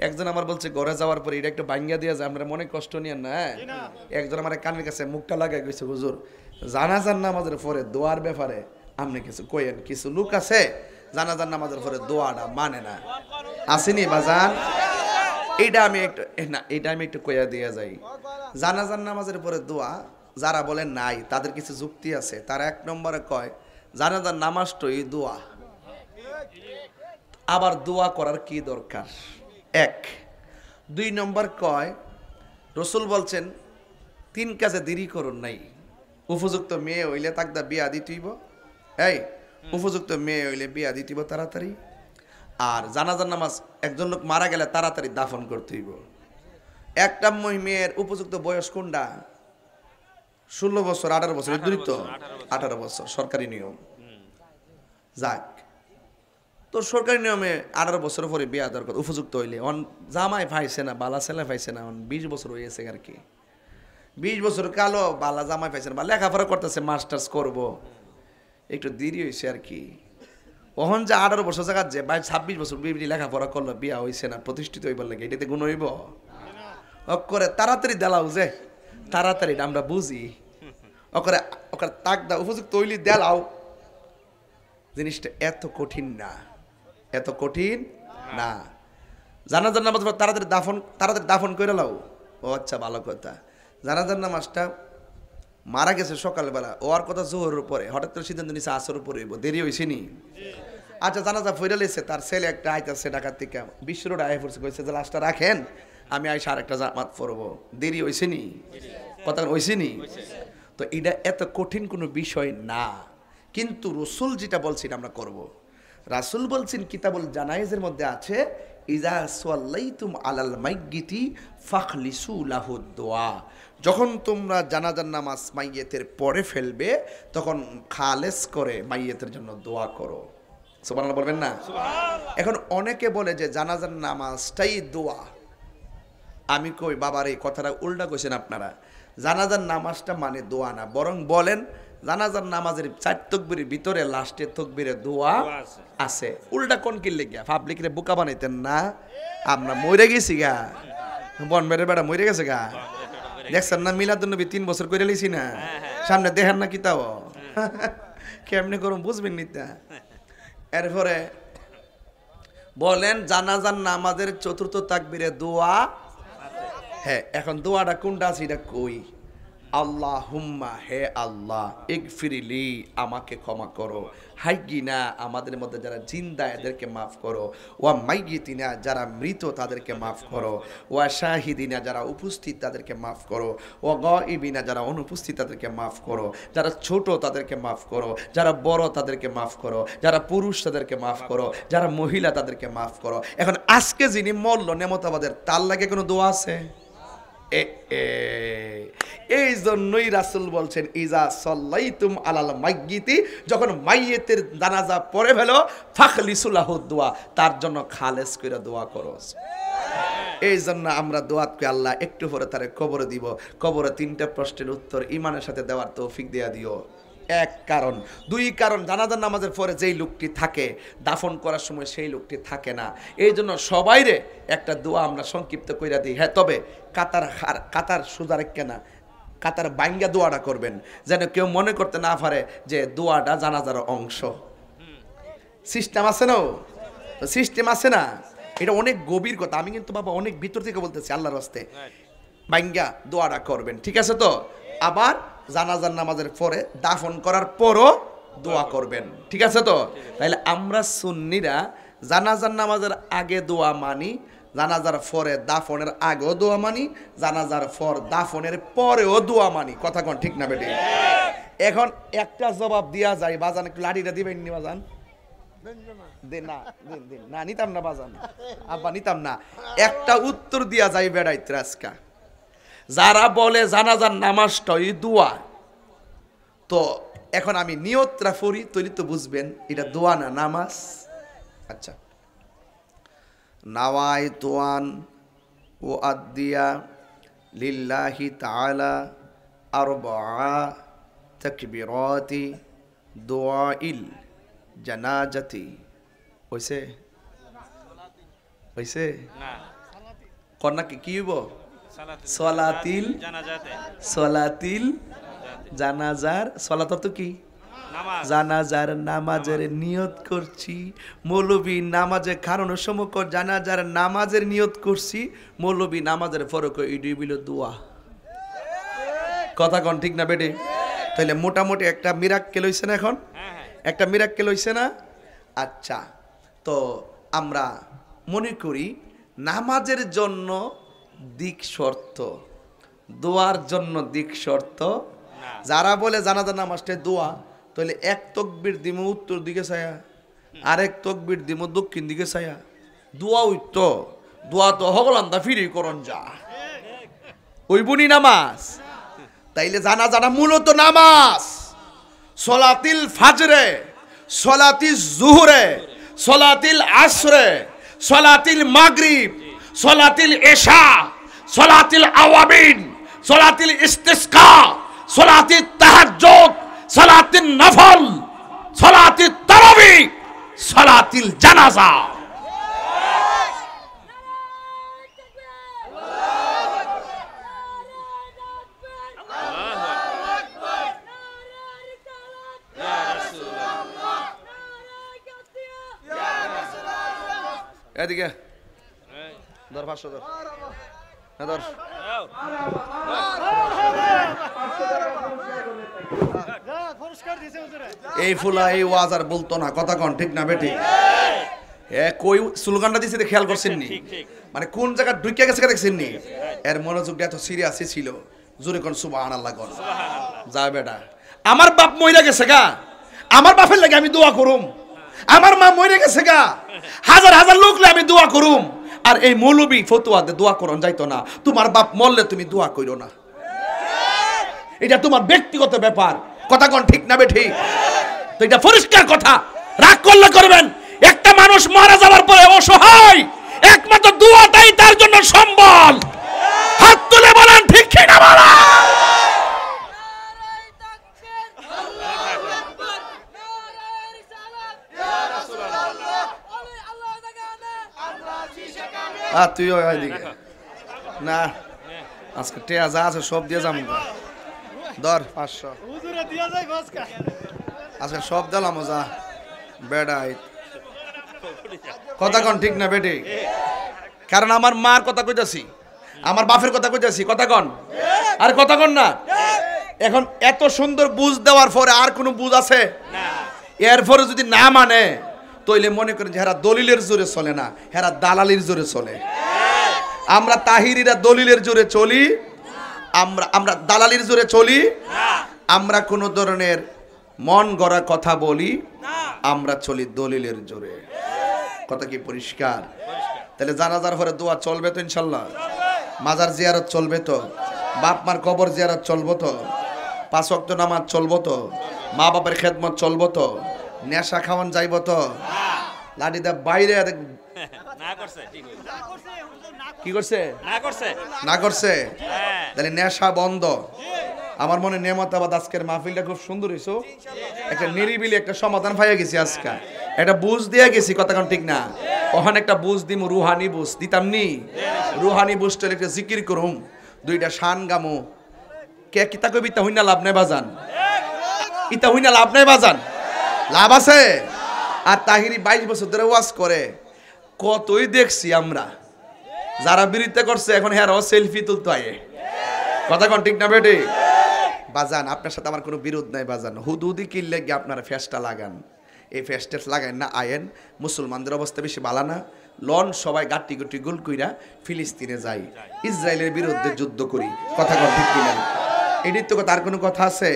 একজন আমার বলছে ঘরে যাওয়ার পরে এটা একটু ভাঙ্গা দিয়ে যায়, আপনারা মনে কষ্ট নিয়েন না। একজন আমার কানের কাছে মুখটা লাগাই গেছে, হুজুর জানাজার নামাজের পরে দোয়ার ব্যাপারে আপনি কিছু কইেন। কিছু লোক আছে জানাজার নামাজের পরে দোয়াটা মানে না, আসেনি বাজান? এটা আমি একটু কইয়া দিয়ে যাই। জানাজার নামাজের পরে দোয়া যারা বলেন নাই, তাদের কিছু যুক্তি আছে। তারা এক নম্বরে কয় জানাজার নামাজটাই দোয়া, আবার দোয়া করার কি দরকার, এক। দুই নম্বর কয় রসুল বলছেন 3 কাজে দেরি করুন নাই। উপযুক্ত মেয়ে হইলে তাকদা বিয়া দিতেইব, এই উপযুক্ত মেয়ে হইলে বিয়া দিতেইব তাড়াতাড়ি। আর জানাজার নামাজ একজন লোক মারা গেলে তাড়াতাড়ি দাফন করতে হইব। একটা মেয়ের উপযুক্ত বয়স কোনটা? 16 বছর 18 বছর, দূরিত 18 বছর সরকারি নিয়ম। যাক, তো সরকারি নিয়মে 18 বছর পরে বিয়া দেওয়ার কথা, উপযুক্ত হইলে। জামাই পাইছে না, বালা ছেলে পাইছে না, 20 বছর হয়েছে আর কি। 20 বছর কালো বালা জামাই পাইছে না, বা লেখাপড়া করতেছে, মাস্টার্স করব, একটু দেরি হয়েছে আর কি। ওহন যে 18 বছর জায়গা যে 26 বছর বিবি লেখাপড়া করলো, বিয়া হয়েছে না, প্রতিষ্ঠিত হইবার লাগে, এটাতে গুণ হইব? করে তাড়াতাড়ি দেলাও, যে তাড়াতাড়ি আমরা বুঝি, ওকে তাক দাও, উপযুক্ত হইলি দেলাও। জিনিসটা এত কঠিন না, এত কঠিন না। জানাজার নামাজ তাড়াতাড়ি দাফন করে লাও। ও আচ্ছা, ভালো কথা। জানাজার নামাজটা মারা গেছে সকালবেলা, ওর কথা জোহরের উপরে, হঠাৎ করে সিদ্ধান্ত নিচ্ছে আসর উপরে হইব, দেরি হয়েছে নি? আচ্ছা, জানাজা ফিরে লেছে, তার ছেলে একটা আইতাছে ঢাকার থেকে, 20 রোড আয় পড়ছে, কইছে যে লাশটা রাখেন, আমি আইসা আরেকটা জামাত পড়বো। দেরি হয়েছে নি? কথা হয়েছে নি? তো এটা এত কঠিন কোনো বিষয় না, কিন্তু রসুল যেটা বলছেন আমরা করব। রাসূল বলছেন কিতাবুল জানায়েজের মধ্যে আছে, ইজা সাল্লাইতুম আলাল মাইয়িতি ফাখলিসু লাহু দুআ। যখন তোমরা জানাজার নামাজ মাইয়েতের পরে ফেলবে, তখন খালেস করে মাইয়েতের জন্য দোয়া করো। সুবহানাল্লাহ বলবেন না? এখন অনেকে বলে যে জানাজার নামাজটাই দোয়া। আমি কই বাবার এই কথাটা উল্টা কইছেন আপনারা। জানাজার নামাজটা মানে দোয়া না, বরং বলেন জানাজার নামাজের 4 তাকবীরের ভিতরে লাস্টের তাকবীরে দোয়া আছে। উল্টা কোন কি লেগিয়া পাবলিকরে বোকা বানাইতেন না? আমরা মরে গেছি গা, বনবের বেড়া মরে গেছে গা। দেখছেন না মিলাদুন্নবী 3 বছর করে লিছি না, সামনে দেখেন না কিতাব কেমনে করুন বুঝবেন নিতা। এরপরে বলেন জানাজার নামাজের 4র্থ তাকবীরে দোয়া। হ্যাঁ, এখন দোয়াটা কোনটা আছে এটা কই? আল্লাহুম্মা, হে আল্লাহ, ইগফিরলি, আমাকে ক্ষমা করো, হাইয়িনা, আমাদের মধ্যে যারা জিন্দা এদেরকে মাফ করো, ওয়া মাইয়িতিনা, যারা মৃত তাদেরকে মাফ করো, ওয়া শাহিদিনা, যারা উপস্থিত তাদেরকে মাফ করো, ওয়া গায়িবিনা, যারা অনুপস্থিত তাদেরকে মাফ করো, যারা ছোট তাদেরকে মাফ করো, যারা বড় তাদেরকে মাফ করো, যারা পুরুষ তাদেরকে মাফ করো, যারা মহিলা তাদেরকে মাফ করো। এখন আজকে যিনি মরল নেমতাবাদের, তার লাগে কোনো দোয়া আছে? এই জন্যই রাসূল বলছেন ইজা সাল্লাইতুম আলাল মাইয়িতি, যখন মাইয়েতের জানাজা পড়ে ফেলো, ফাখলিসু লাহু দুআ, তার জন্য খালেস করে দোয়া করো। এই জন্য আমরা দোয়াত করি, আল্লাহ একটু পরে তারে কবরে দিব, কবরে 3টা প্রশ্নের উত্তর ইমানের সাথে দেওয়ার তৌফিক দিয়া দিও। এক কারণ। 2 কারণ, জানাজার নামাজের পরে যেই লোকটি থাকে দাফন করার সময় সেই লোকটি থাকে না। এই জন্য সবাইরে একটা দোয়া আমরা সংক্ষিপ্ত কইরা দিই। হ্যাঁ, তবে কাতার সোজা রেখে না, কাতার বাইঙ্গা দোয়াটা করবেন, যেন কেউ মনে করতে না পারে যে দোয়াটা জানাজার অংশ। সিস্টেম আছে না? সিস্টেম আছে না? এটা অনেক গভীর কথা, আমি কিন্তু বাবা অনেক ভিতর থেকে বলতেছি, আল্লাহর রাস্তে বাইঙ্গা দোয়াটা করবেন, ঠিক আছে তো? আবার জানাজার নামাজের পরে দাফন করার পরও দোয়া করবেন, ঠিক আছে তো? তাইলে আমরা সুন্নিরা জানাজার নামাজের আগে দোয়া মানি, জানাজার পরে দাফনের আগেও দোয়া মানি, জানাজার পর দাফনের পরেও দোয়া মানি। কথা কোন ঠিক না বেটি? এখন একটা জবাব দিয়া যায়, বাজান একটু লাঠিটা দিবেন নি বাজান? না নিতাম না বাজান, আব্বা নিতাম না। একটা উত্তর দিয়া যায় বেড়াই ত্রাসকা, যারা বলে জানাজার নামাজটাই দোয়া, তো এখন আমি নিয়তরা পড়ি, তৈরি তো বুঝবেন এটা দোয়া না নামাজ। আচ্ছা, নাওয়াইতু আন উআদ্দিয়া লিল্লাহি তাআলা আরবা'a তাকবীরাতি দুআইল জানাজাতি। হইছে? হইছে? কন্যা কি হইব সলাতিল সলাতিল জানাজার সলাত তো কি জানাজার নামাজের নিয়ত করছি মৌলবী নামাজে খারানোর সময় জানাজার নামাজের নিয়ত করছি মৌলবী নামাজের ফরক ইডি বিল দোয়া কথা কোন ঠিক না বেটে তাহলে মোটামুটি একটা মিরাক্কেল হইছে না এখন একটা মিরাক্কেল হইছে না আচ্ছা তো আমরা মনে করি নামাজের জন্য দিক শর্ত দোয়ার জন্য দিক শর্ত যারা বলে জানাজার নামাজটা দোয়া তাহলে এক তকবীর দিমু উত্তর দিকে ছায়া আরেক তকবীর দিমু দক্ষিণ দিকে ছায়া দোয়া উত্তো দোয়া তো হগলান্দা ফিরি করন যা ওইবুনি নামাজ তাইলে জানাজাটা মূলত নামাজ সলাতিল ফাজরে সলাতিল জুহরে সলাতিল আসরে সলাতিল মাগরিব সলাতিল এশা সলাতিল আওয়াবিন সলাতিল ইস্তিসকা সলাতিল তাহাজ্জুদ সলাতিল নফল সলাতিল তারাবি সলাতিল জানাজা এদিকে ধর 500 ধর না ধর এই ফুলা এই ওয়াজ আর বলতো না কথা কোন ঠিক না বেটি কই স্লোগানটা দিছে খেয়াল করছেন নি মানে কোন জায়গা ঢুকে গেছে দেখছেন নি এর মনোযোগটা এত সিরিয়াসই ছিল জোরে কোন সুবহানাল্লাহ কোন যা বেটা আমার বাপ মইরা গেছে গা আমার বাপের লাগে আমি দোয়া করুম আমার মা মরে গেছে গা হাজার হাজার লোক আমি দোয়া করুম আর এই মৌলবী ফতোয়াতে দোয়া করন যাইতো না তোমার বাপ মরলে তুমি দোয়া কইরো না এটা তোমার ব্যক্তিগত ব্যাপার কথা কোন ঠিক না বেঠি তো এটা পরিষ্কার কথা রাগ করলে করবেন একটা মানুষ মারা যাওয়ার পরে অসহায় একমাত্র দোয়াটাই তার জন্য সম্বল হাত তুলে বলেন ঠিক কি না বলা তুইও এদিকে না আজকে টেয়া যা আছে সব দিয়ে যাম ধর 500 আজকে সব দিলাম যা বেড়াই কথা কন ঠিক না বেটি কারণ আমার মার কথা কইতাছি আমার বাপের কথা কইতাছি কথা কন আর কথা কন না এখন এত সুন্দর বুঝ দেওয়ার পরে আর কোনো বুঝ আছে না এরপরে যদি না মানে তইলে মনে করেন যে হেরা দলিলের জোরে চলে না হেরা দালালির জোরে চলে আমরা তাহিরিরা দলিলের জোরে চলি আমরা দালালির জোরে চলি আমরা কোন ধরনের মন গড়া কথা বলি আমরা চলি দলিলের জোরে কথা কি পরিষ্কার তাহলে জানাজার পরে দোয়া চলবে তো ইনশাআল্লাহ মাজার জিয়ারত চলবে তো বাপ মার কবর জিয়ারত চলবো তো 5 ওয়াক্ত নামাজ চলবো তো মা বাবার খেদমত চলবো তো নেশা খাওয়ান যাইব তো লাঠি দা বাইরে না করছে কি করছে না করছে তাহলে নেশা বন্ধ আমার মনে নেমতাবাদ আজকের মাহফিলটা খুব সুন্দর হইছো একটা নিরিবিলি একটা সমাধান পাইয়া গেছি আজকে এটা বুঝ দিয়া গেছি কথা কোন ঠিক না ওখানে একটা বুঝ দিম রুহানি বুঝ দিতাম নি রুহানি বুঝটা একটা জিকির করুম দুইটা শান গামু কে কিতা কবিতা হইনা লাভ নাই বাজান ইতা হইনা লাভ নাই বাজান লাভ আছে আর তাহিরি 22 বছর ধরে ওয়াজ করে কতই দেখছি আমরা যারা বিরোধিতা করছে এখন হেরাও সেলফি তুলতে আয়ে কথা কোন ঠিক না বেটি বাজান আপনার সাথে আমার কোনো বিরোধ নাই বাজান হুদুদি কিনলে গিয়ে আপনারা ফেসটা লাগান এই ফেসটা লাগান না আয়েন মুসলমানদের অবস্থা বেশি ভালো না লন সবাই গাটি গুটি গোল কইরা ফিলিস্তিনে যাই ইসরায়েলের বিরুদ্ধে যুদ্ধ করি কথা কোন ঠিক কিনা এটির তো তার কোনো কথা আছে